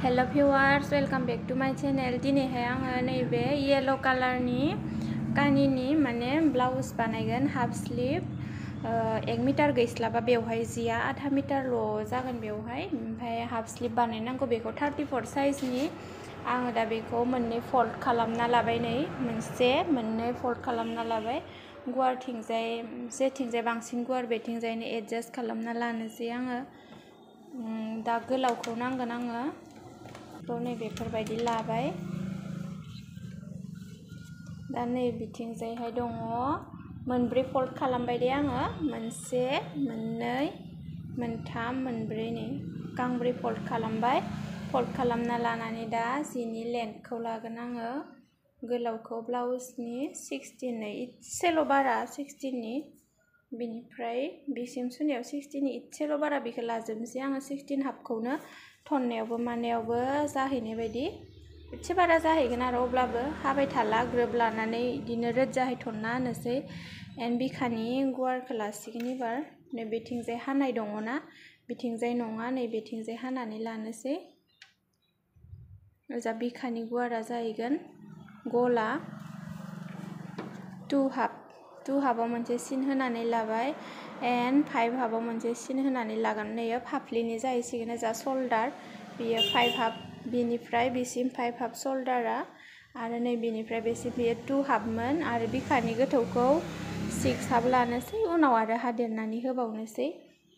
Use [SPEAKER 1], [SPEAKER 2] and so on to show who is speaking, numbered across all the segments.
[SPEAKER 1] hello viewers welcome back to my channel दिनैहाय आङो नैबे येलो कालारनि कानिनि माने ब्लाउस बानायगोन हाफ स्लीव 1 मिटार गैस्लाबा बेवहाय जिया आधा मिटारल' जागोन बेवहाय ओमफ्राय हाफ स्लीव बानायनांगौ बेखौ 34 साइजनि आङो दा बेखौ मोननै फोल्ड खालामना लाबाय नै मोननै फोल्ड खालामना लाबाय गुवारथिंजाय जेथिंजाय बांसिन गुवार बेथिंजायनो एडजास्ट खालामना लानोसै आङो दा गोलावखौ नांगोन आङो नै बेफोरबायदि लाबाय दा नै बिथिंजायहाय दङ मोनब्रै फोल्ड खालामबाय दे आङो मोनसे मोननै मोनथाम मोनब्रै नै गांब्रै फोल्ड खालामबाय फोल्ड खालामना लानानै दा जिनि लेन्थखौ लागोन आङो गोलावखौ ब्लाउसनि 16 नै इसेल' बारा 16 नि बिनिफ्राय बिसिम सुनायाव 16 नि इसेल' बारा बेखौ लाजोबनोसै आङो 16 हाफखौनो थननायावबो मानायावबो जाहैनाय बायदि एसे बारा जाहैगोन आरो अब्लाबो हाबाय थाला ग्रोब लानानै बिदिनो रोजाहै थनना होनोसै एन्ड बिखानि गुवारखौ लासिगोन एबार नै बेथिंजाय हानाय दङना बिथिंजाय नङा नै बेथिंजाय हानानै लानोसै ओजा बिखानि गुवारा जाहैगोन गला 2 हाफआव मोनसे सिन होनानै लाबाय एन्ड 5 हाफआव मोनसे सिन होनानै लागोन नैयो फाफ्लिनि जाहैसिगोन ओजा शोल्डार बियो 5 हाफ बिनिफ्राय बिसिम 5 हाफ शोल्डारा आरो नै बिनिफ्राय बेसिम बियो 2 हाफमोन आरो बिखानि गोथौखौ 6 हाफ लानोसै उनाव आरो हादेरनानै होबावनोसै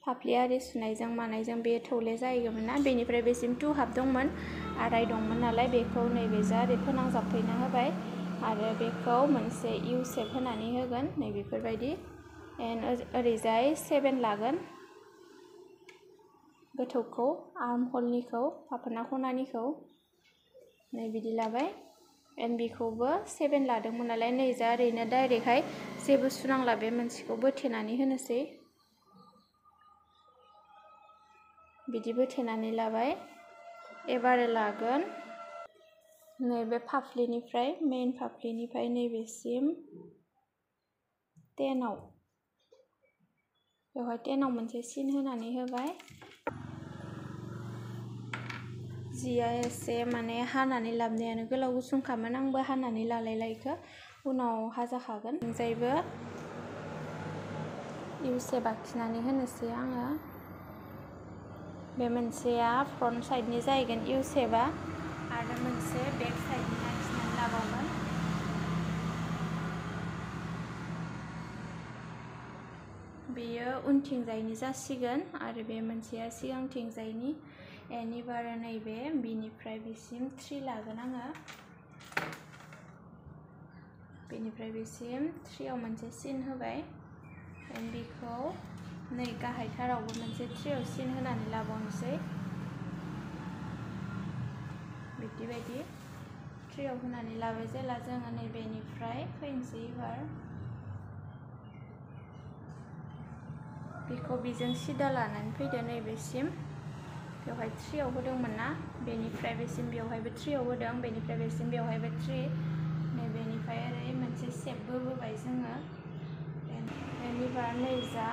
[SPEAKER 1] फाफ्लि आरि सुनायजों मानायजों बे थौले जाहैगोन ना बेनिफ्राय बेसिम 2 हाफ दंमोन आराय दंमोन नालाय बेखौ नैबेजा ओरै फोनांजाबफैना होबाय आरो बेखौ मोनसे इउ शेप होनानै होगोन नै बेफोरबायदि एन्ड ओरैजाय 7 लागोन गोथौखौ आर्म हलनिखौ फाफोना खनानिखौ नै बिदि लाबाय एन्ड बेखौबो 7 लादोंमोन नालाय नै जा ओरैनो डाइरेक्टहाय जेबो सुनांला बे मोनसेखौ बोथेनानै होनोसै बिदि बोथेनानै लाबाय एबार लागोन नैबे फाफ्लिनिफ्राय मेइन फाफ्लिनिफ्राय नैबेसिम 10 आव बेवहाय 10 आव मोनसे सिन होनानै होबाय जिया एसे माने हानानै लाबनायानो गोलाव गुसुंखामोन आंबो हानानै लालायलायखो उनाव हाजाखागोन जायबो इउ शेप आखिनानै होनोसै आङो बे मोनसेया फ्रन्ट साइडनि जाहैगोन इउ शेपआ आरो मोनसे बेक साइडनि आखिनानै लाबावगोन बेयो उनथिंजायनि जासिगोन आरो बे मोनसेया सिगांथिंजायनि एबार नैबे बिनिफ्राय बिसिम 3 लागोन आङो बेनिफ्राय बिसिम 3 आव मोनसे सिन होबाय एन्ड बेखौ नै गाहायथारावबो मोनसे 3 आव सिन होनानै लाबावनोसै बिदिबायदि 3 आव होनानै लाबाय जेला जोङो नैबेनिफ्राय फैनोसै एबार बेखौ बेजों सिदा लानानै फैदो नैबेसिम बेवहाय 3 आव होदोंमोन ना बेनिफ्राय बेसिम बेवहायबो 3 आव होदों बेनिफ्राय बेसिम बेवहायबो 3 नैबेनिफ्राय ओरै मोनसे शेपबो होबाय जोङो एबार नैजा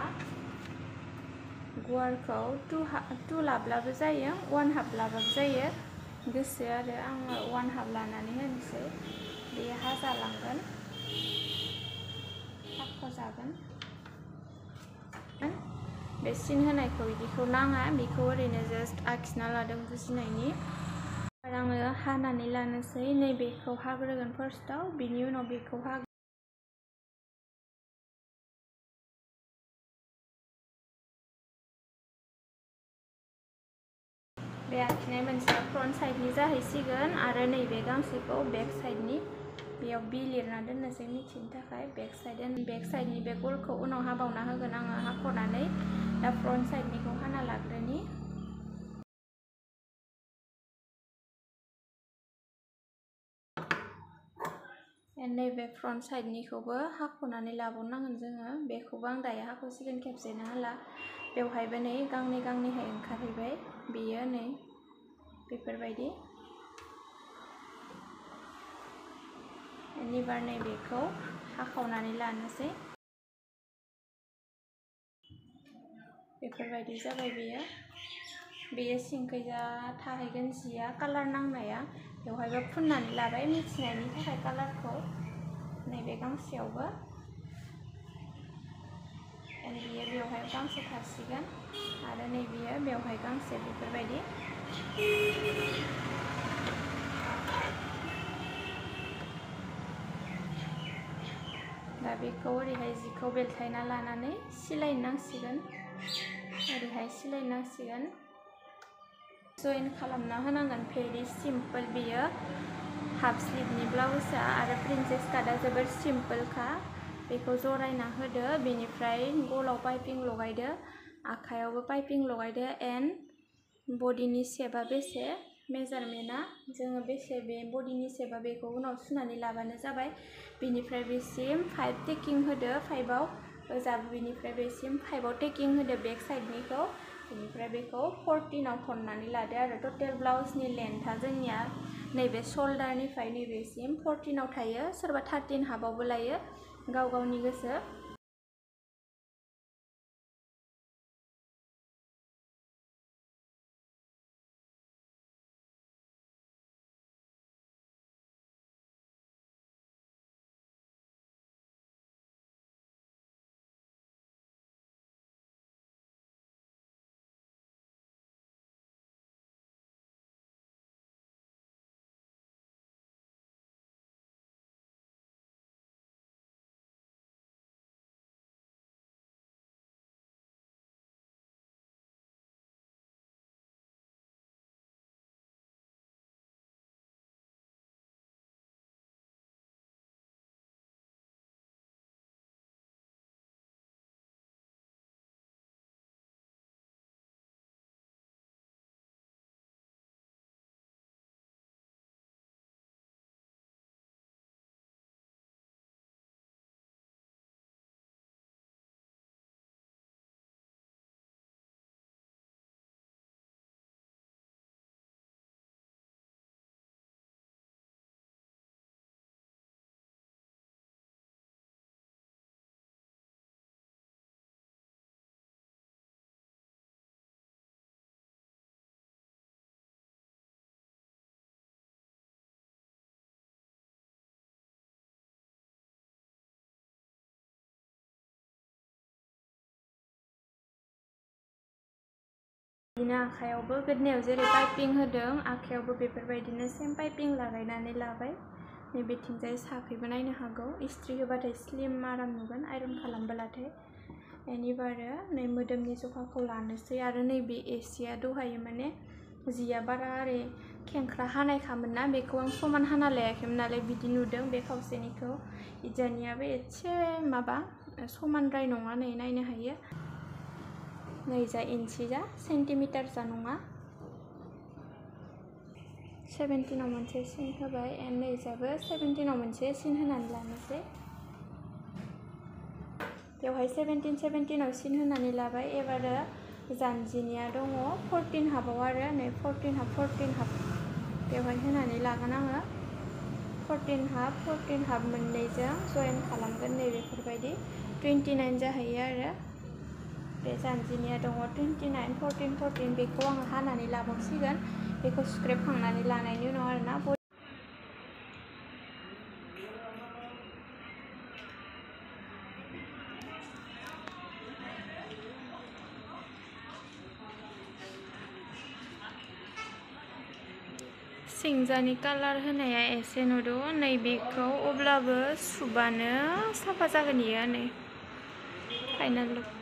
[SPEAKER 1] गुवारखौ 2 लाब्लाबो जायो 1 हाफ लाबाबो जायो गोसो आरो आङो 1 हाफ लानानै होनोसै बेयो हाजालांगोन हाख'जागोन बे सिन होनायखौ बिदिखौ नाङा बेखौ ओरैनो जास्ट आखिना लादों बुजिनायनि आङो हानानै लानोसै नैबेखौ हाग्रोगोन फार्स्टआव बिनि उनाव बेखौ बे आखिनाय मोनसेया फ्रन्ट साइडनि जाहैसिगोन आरो नैबे गांसेखौ बेक साइडनि बेयाव बि लिरना दोननोसै मिथिनो थाखाय बेक साइडनि बे गलखौ उनाव हाबावना होगोन आङो हाख'नानै दा फ्रन्ट साइडनिखौ हाना लाग्रोनि नैबे फ्रन्ट साइडनिखौबो हाख'नानै लाबावनांगोन जोङो बेखौबो आं दायो हाख'सिगोन खेबसेनो हाला बेवहायबो नै गांनैहाय ओंखारहैबाय बेयो नै बेफोरबायदि एबार नैबेखौ हाखावनानै लानोसै बेफोरबायदि जाबाय बेयो बेयो सिंखैजा थाहैगोन जिया कालार नांनाया बेवहायबो फुननानै लाबाय मिथिनायनि थाखाय कालारखौ नैबे गांसेयावबो बेयो बेवहाय गांसे थासिगोन आरो नैबेयो बेवहाय गांसे बेफोरबायदि दा बेखौ ओरैहाय जिखौ बेलथायना लानानै सिलायनो नांसिगोन ओरैहाय सिलायनो नांसिगोन जइन खालामना होनांगोन भेरि सिम्पोल बेयो हाफ स्लिभनि ब्लाउसआ आरो प्रिन्सेस काटआ जोबोर सिम्पोलखा बेखौ जरायना होदो बेनिफ्राय गलाव पाइपिं लगायदो आखायावबो पाइपिं लगायदो एन्ड बडिनि शेपआ बेसे मेजारमेन्टआ जोङो बेसे बे बडिनि शेपआ बेखौ उनाव सुनानै लाबानो जाबाय बेनिफ्राय बेसिम 5 टेकिं होदो 5आव ओजाबो बेनिफ्राय बेसिम 5आव टेकिं होदो बेक साइडनिखौ बेनिफ्राय बेखौ 14आव थननानै लादो आरो टटेल ब्लाउसनि लेन्थआ जोंनिया नैबे शोल्डारनिफ्राय नैबेसिम 14आव थायो सोरबा 13 हाफावबो लायो गाव गावनि गोसो बिदिनो आखायावबो गोदनायाव जेरै पाइपिं होदों आखायावबो बेफोरबायदिनो सेम पाइपिं लागायनानै लाबाय नैबेथिंजाय साखैबो नायनो हागौ इस्ट्रि होबाथाय स्लिम आराम नुगोन आयरन खालामब्लाथाय एनिबारो नै मोदोमनि जखाखौ लानोसै आरो नैबे एसेया दहायो माने जिया बारा ओरै खेंख्रा हानायखामोन ना बेखौ आं समान हाना लायाखैमोन नालाय बिदि नुदों बे खावसेनिखौ इजानियाबो एसे माबा समानद्राय नङा नै नायनो हायो नैजा इन्सि जा सेन्टिमिटार जा नङा 17आव मोनसे सिन होबाय एन्ड नैजाबो 17आव मोनसे सिन होनानै लानोसै बेवहाय 17आव सिन होनानै लाबाय एबारो जानजिनिया दङ 14 हाफाव आरो नै 14 हाफ बेवहाय होनानै लागोन आङो 14 हाफ मोननैजों जइन खालामगोन नै बेफोरबायदि 29 जाहैयो आरो बे जानजिनिया दङ 29 14 बेखौ आङो हानानै लाबावसिगोन बेखौ सुख्रेबखांनानै लानायनि उनाव आरोना सिंजानि कालार होनाया एसे नुदों नैबेखौ अब्लाबो सुबानो साफा जागोन इयो नै फाइनाल लुक